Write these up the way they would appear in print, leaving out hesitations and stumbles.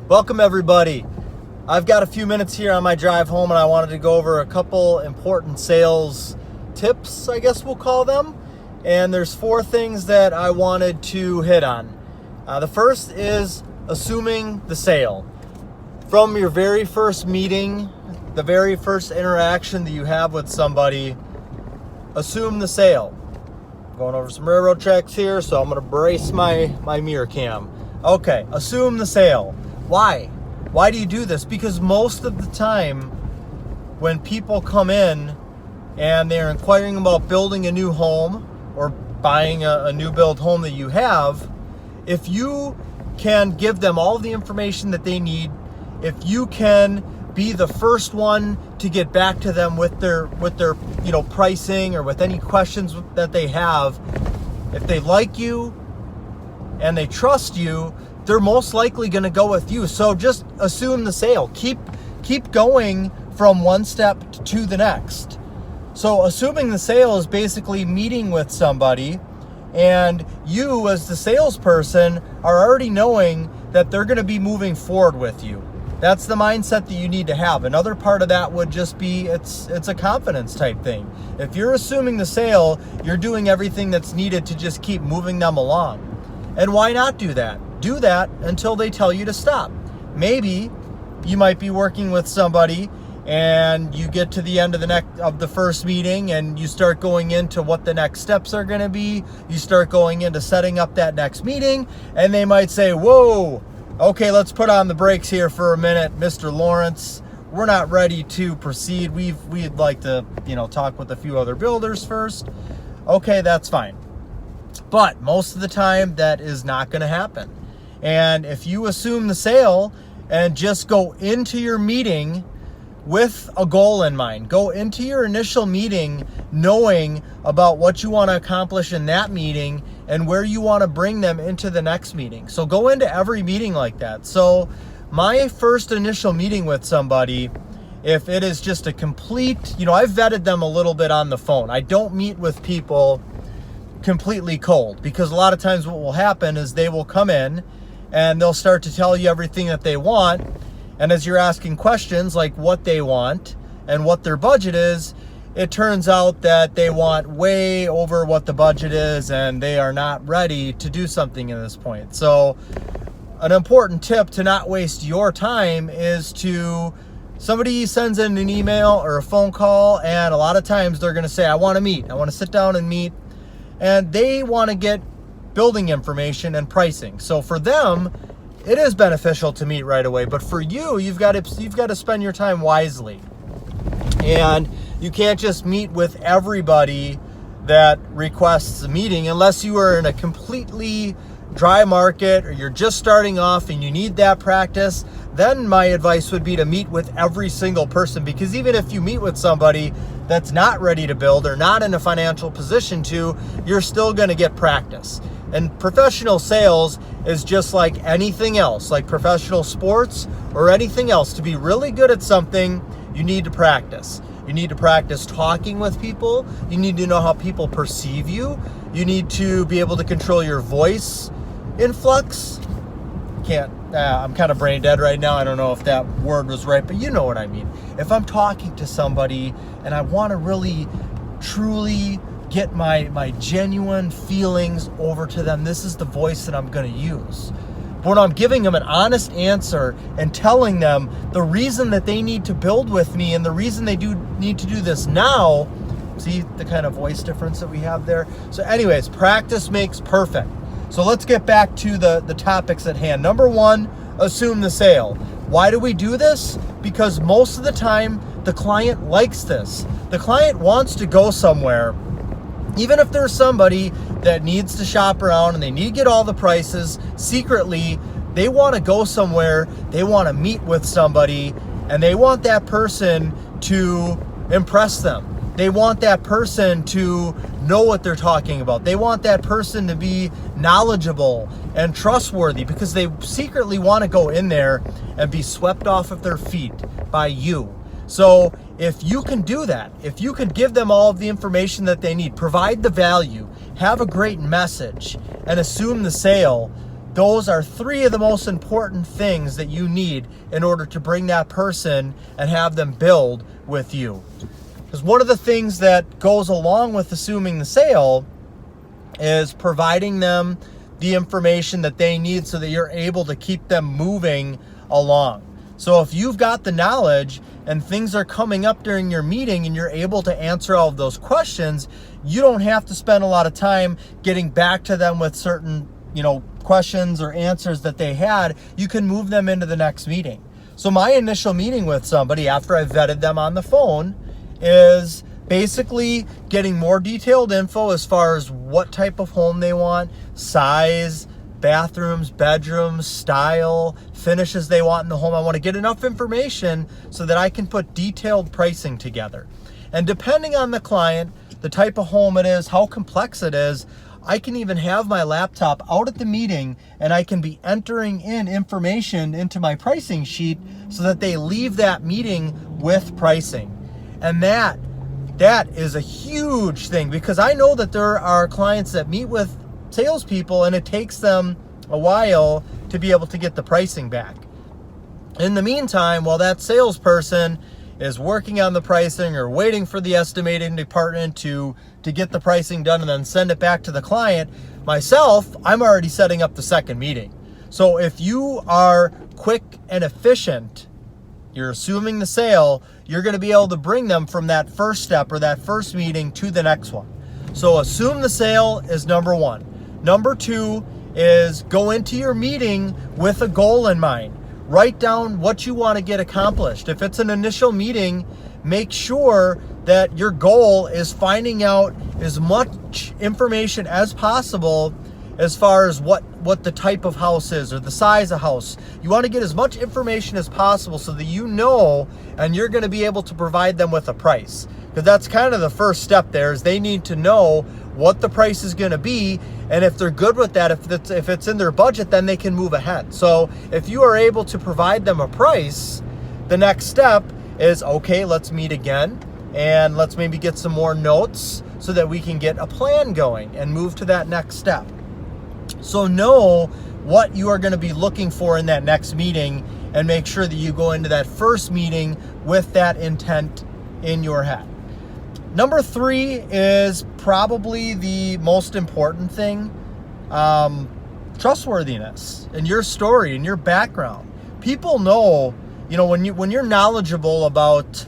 Welcome everybody. I've got a few minutes here on my drive home and I wanted to go over a couple important sales tips, I guess we'll call them. And there's 4 things that I wanted to hit on. The first is assuming the sale. From your very first meeting, the very first interaction that you have with somebody, assume the sale. I'm going over some railroad tracks here, so I'm going to brace my mirror cam. Okay, assume the sale. Why? Why do you do this? Because most of the time when people come in and they're inquiring about building a new home or buying a new build home that you have, if you can give them all the information that they need, if you can be the first one to get back to them with their pricing or with any questions that they have, if they like you and they trust you, they're most likely going to go with you. So just assume the sale. Keep going from one step to the next. So assuming the sale is basically meeting with somebody, and you as the salesperson are already knowing that they're going to be moving forward with you. That's the mindset that you need to have. Another part of that would just be it's a confidence type thing. If you're assuming the sale, you're doing everything that's needed to just keep moving them along. And why not do that? Do that until they tell you to stop. Maybe you might be working with somebody and you get to the end of the first meeting and you start going into what the next steps are going to be. You start going into setting up that next meeting, and they might say, whoa, okay, let's put on the brakes here for a minute, Mr. Lawrence. We're not ready to proceed. We'd like to, talk with a few other builders first. Okay, that's fine. But most of the time that is not going to happen. And if you assume the sale and just go into your meeting with a goal in mind, go into your initial meeting knowing about what you want to accomplish in that meeting and where you want to bring them into the next meeting. So go into every meeting like that. So my first initial meeting with somebody, if it is just a complete, I've vetted them a little bit on the phone. I don't meet with people completely cold, because a lot of times what will happen is they will come in and they'll start to tell you everything that they want. And as you're asking questions like what they want and what their budget is, it turns out that they want way over what the budget is and they are not ready to do something at this point. So an important tip to not waste your time is somebody sends in an email or a phone call, and a lot of times they're going to say, I want to meet. I want to sit down and meet. And they want to get building information and pricing. So for them, it is beneficial to meet right away. But for you, you've got to spend your time wisely. And you can't just meet with everybody that requests a meeting unless you are in a completely dry market or you're just starting off and you need that practice. Then my advice would be to meet with every single person, because even if you meet with somebody that's not ready to build or not in a financial position to, you're still going to get practice. And professional sales is just like anything else, like professional sports or anything else. To be really good at something, you need to practice. You need to practice talking with people. You need to know how people perceive you. You need to be able to control your voice influx. I'm kind of brain dead right now. I don't know if that word was right, but you know what I mean. If I'm talking to somebody and I want to really, truly get my genuine feelings over to them, this is the voice that I'm going to use. But when I'm giving them an honest answer and telling them the reason that they need to build with me and the reason they do need to do this now, see the kind of voice difference that we have there? So anyways, practice makes perfect. So let's get back to the topics at hand. Number 1, assume the sale. Why do we do this? Because most of the time, the client likes this. The client wants to go somewhere. Even if there's somebody that needs to shop around and they need to get all the prices, secretly, they want to go somewhere, they want to meet with somebody, and they want that person to impress them. They want that person to know what they're talking about. They want that person to be knowledgeable and trustworthy, because they secretly want to go in there and be swept off of their feet by you. So if you can do that, if you can give them all of the information that they need, provide the value, have a great message, and assume the sale, those are three of the most important things that you need in order to bring that person and have them build with you. Because one of the things that goes along with assuming the sale is providing them the information that they need so that you're able to keep them moving along. So if you've got the knowledge and things are coming up during your meeting and you're able to answer all of those questions, you don't have to spend a lot of time getting back to them with certain, questions or answers that they had. You can move them into the next meeting. So my initial meeting with somebody after I vetted them on the phone is basically getting more detailed info as far as what type of home they want, size, bathrooms, bedrooms, style, finishes they want in the home. I want to get enough information so that I can put detailed pricing together. And depending on the client, the type of home it is, how complex it is, I can even have my laptop out at the meeting and I can be entering in information into my pricing sheet so that they leave that meeting with pricing. And that is a huge thing, because I know that there are clients that meet with salespeople and it takes them a while to be able to get the pricing back. In the meantime, while that salesperson is working on the pricing or waiting for the estimating department to get the pricing done and then send it back to the client, myself, I'm already setting up the second meeting. So if you are quick and efficient, you're assuming the sale, you're going to be able to bring them from that first step or that first meeting to the next one. So assume the sale is number one. Number two is go into your meeting with a goal in mind. Write down what you want to get accomplished. If it's an initial meeting, make sure that your goal is finding out as much information as possible as far as what the type of house is or the size of house. You want to get as much information as possible so that you know, and you're going to be able to provide them with a price. Because that's kind of the first step there, is they need to know what the price is going to be, and if they're good with that, if it's in their budget, then they can move ahead. So if you are able to provide them a price, the next step is, okay, let's meet again and let's maybe get some more notes so that we can get a plan going and move to that next step. So know what you are going to be looking for in that next meeting and make sure that you go into that first meeting with that intent in your head. Number three is probably the most important thing, trustworthiness in your story and your background. People know, when you're knowledgeable about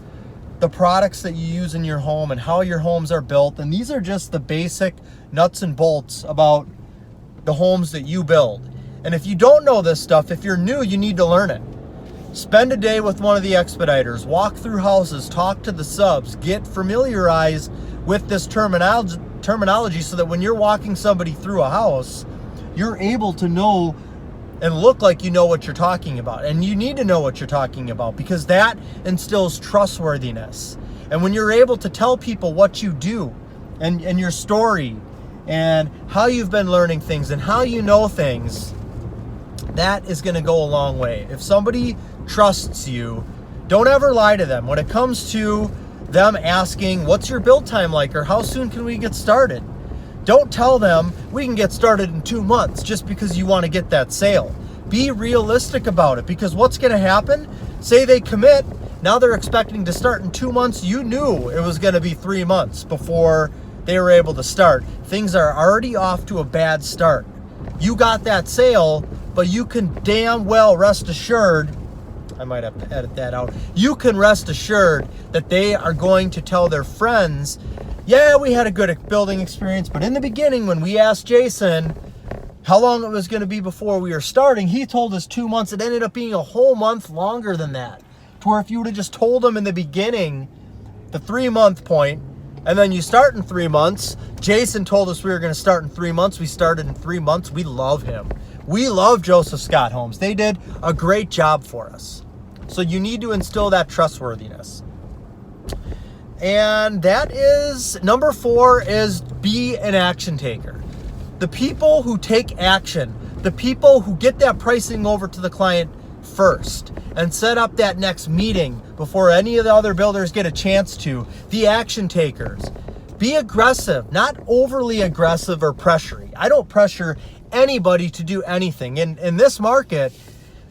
the products that you use in your home and how your homes are built, and these are just the basic nuts and bolts about the homes that you build. And if you don't know this stuff, if you're new, you need to learn it. Spend a day with one of the expediters, walk through houses, talk to the subs, get familiarized with this terminology so that when you're walking somebody through a house, you're able to know and look like you know what you're talking about. And you need to know what you're talking about, because that instills trustworthiness. And when you're able to tell people what you do and your story and how you've been learning things and how you know things, that is going to go a long way. If somebody trusts you, don't ever lie to them. When it comes to them asking, what's your build time like, or how soon can we get started? Don't tell them we can get started in 2 months just because you want to get that sale. Be realistic about it, because what's going to happen? Say they commit, now they're expecting to start in 2 months. You knew it was going to be 3 months before they were able to start. Things are already off to a bad start. You got that sale, but you can damn well rest assured, I might have to edit that out. You can rest assured that they are going to tell their friends, yeah, we had a good building experience, but in the beginning when we asked Jason how long it was going to be before we were starting, he told us 2 months. It ended up being a whole month longer than that. To where if you would have just told them in the beginning, the 3 month point, and then you start in 3 months, Jason told us we were going to start in 3 months. We started in 3 months. We love him. We love Joseph Scott Homes. They did a great job for us. So you need to instill that trustworthiness. And that is, number 4 is be an action taker. The people who take action, the people who get that pricing over to the client first and set up that next meeting before any of the other builders get a chance to, the action takers. Be aggressive, not overly aggressive or pressuring. I don't pressure anybody to do anything. In this market,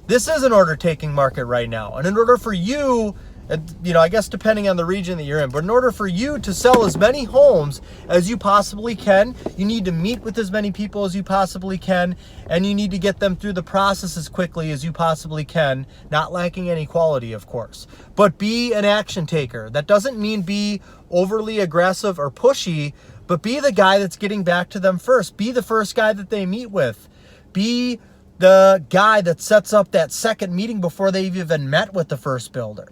this is an order taking market right now. And in order for you, I guess depending on the region that you're in, but in order for you to sell as many homes as you possibly can, you need to meet with as many people as you possibly can, and you need to get them through the process as quickly as you possibly can, not lacking any quality, of course. But be an action taker. That doesn't mean be overly aggressive or pushy, but be the guy that's getting back to them first. Be the first guy that they meet with. Be the guy that sets up that second meeting before they've even met with the first builder.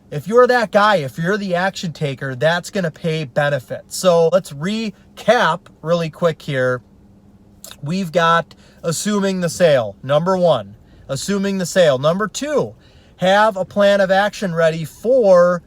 If you're that guy, if you're the action taker, that's going to pay benefits. So let's recap really quick here. We've got assuming the sale. Number one, assuming the sale. Number two, have a plan of action ready for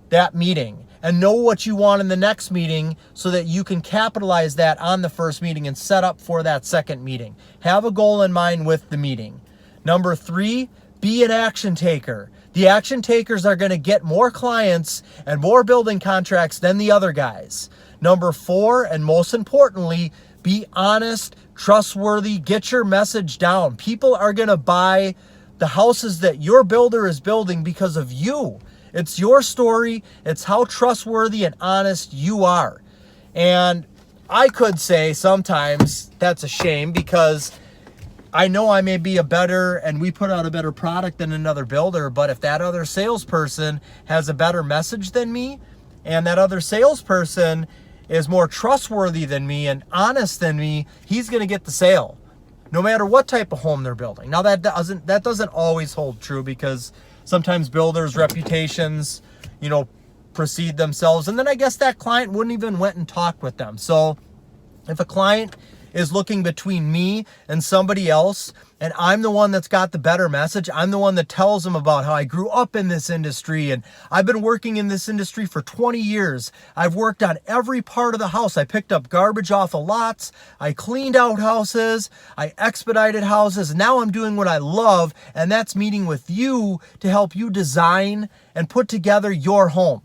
that meeting and know what you want in the next meeting so that you can capitalize that on the first meeting and set up for that second meeting. Have a goal in mind with the meeting. Number three, be an action taker. The action takers are going to get more clients and more building contracts than the other guys. Number four, and most importantly, be honest, trustworthy, get your message down. People are going to buy the houses that your builder is building because of you. It's your story. It's how trustworthy and honest you are. And I could say sometimes that's a shame because I know I may be and we put out a better product than another builder, but if that other salesperson has a better message than me, and that other salesperson is more trustworthy than me and honest than me, he's going to get the sale, no matter what type of home they're building. Now that doesn't always hold true because sometimes builders' reputations, precede themselves, and then I guess that client wouldn't even went and talked with them. So if a client is looking between me and somebody else, and I'm the one that's got the better message, I'm the one that tells them about how I grew up in this industry and I've been working in this industry for 20 years. I've worked on every part of the house. I picked up garbage off of lots. I cleaned out houses. I expedited houses. Now I'm doing what I love, and that's meeting with you to help you design and put together your home.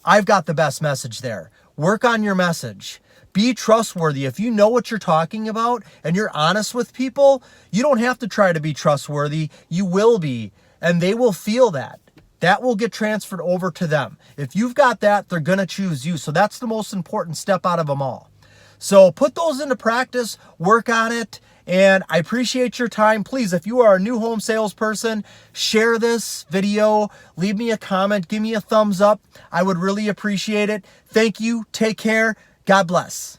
I've got the best message there. Work on your message. Be trustworthy. If you know what you're talking about and you're honest with people, you don't have to try to be trustworthy. You will be, and they will feel that. That will get transferred over to them. If you've got that, they're going to choose you. So that's the most important step out of them all. So put those into practice, work on it, and I appreciate your time. Please, if you are a new home salesperson, share this video, leave me a comment, give me a thumbs up. I would really appreciate it. Thank you. Take care. God bless.